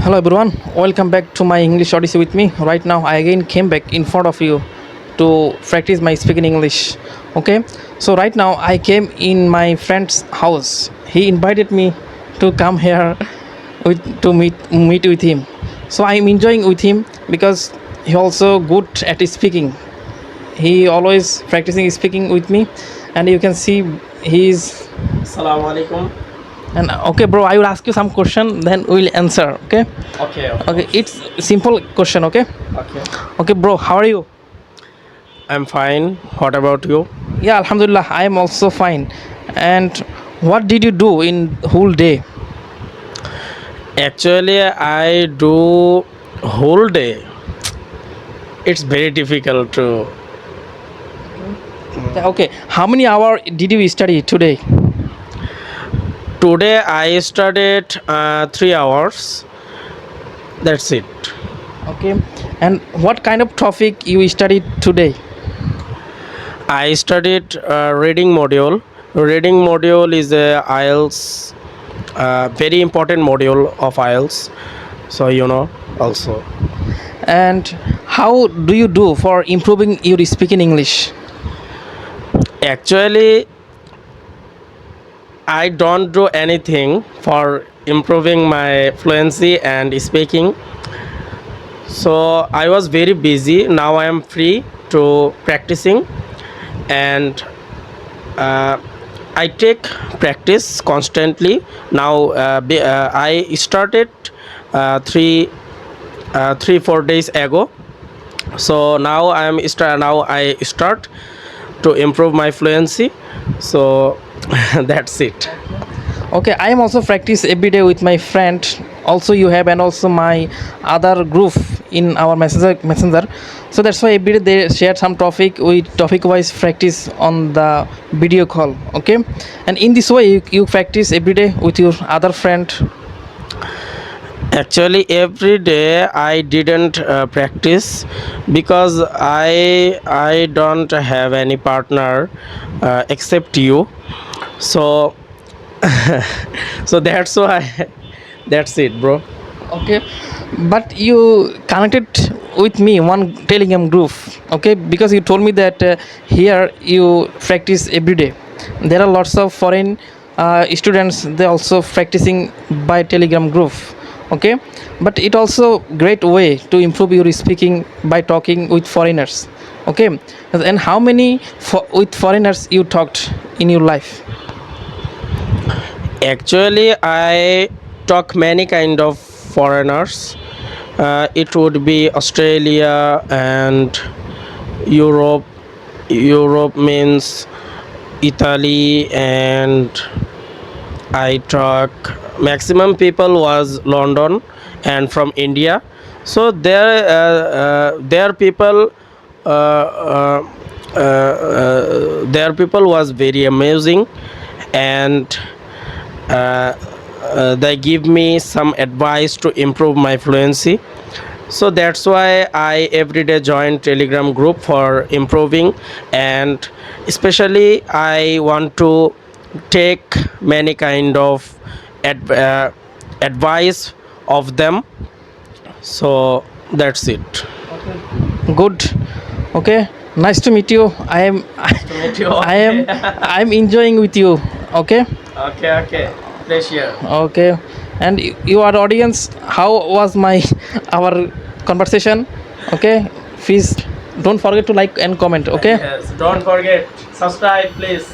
Hello everyone, welcome back to my English Odyssey with me. Right now, I again came back in front of you to practice my speaking English. Okay, so right now I came in my friend's house. He invited me to come here to meet with him. So I'm enjoying with him because he also good at speaking. He always practicing speaking with me, and you can see he's. Assalamu alaikum. And okay, bro, I will ask you some question, then we'll answer. Okay. Okay, of Okay, course. it's simple question. Okay. Okay. Okay, bro, how are you? I'm fine. What about you? Yeah, Alhamdulillah, I am also fine. And what did you do in whole day? Actually, I do whole day. It's very difficult to. Okay, how many hour did you study today? Today I studied 3 hours. That's it. Okay, and what kind of topic you studied today? I studied reading module. Reading module is a IELTS, very important module of IELTS. So also. And how do you do for improving your speaking English? Actually, I don't do anything for improving my fluency and speaking. So I was very busy. Now I am free to practicing, and uh, I take practice constantly. Now I started uh, three, 3 4 days ago. So now I start to improve my fluency. So that's it. Okay, I am also practice every day with my friend. Also, you have, and also my other group in our messenger. So that's why every day they share some topic. We topic wise practice on the video call. Okay, and in this way you practice every day with your other friend. Actually, every day I didn't practice because I don't have any partner except you. So so that's why that's it, bro. Okay, but you connected with me one Telegram group. Okay, because you told me that here you practice every day. There are lots of foreign students. They also practicing by Telegram group. Okay, but it also great way to improve your speaking by talking with foreigners. Okay, and how many with foreigners you talked in your life? Actually, I talk many kind of foreigners. It would be Australia and Europe. Europe means Italy, and I talk maximum people was London and from India. So their people their people was very amazing, and they give me some advice to improve my fluency. So that's why I every day join Telegram group for improving, and especially I want to take many kind of advice of them. So that's it. Good. Okay, nice to meet you. I am To meet you. I am I'm enjoying with you. Okay. Okay. Pleasure. Okay, and you are audience, how was my our conversation? Okay, please don't forget to like and comment. Okay. Yes. Don't forget subscribe, please.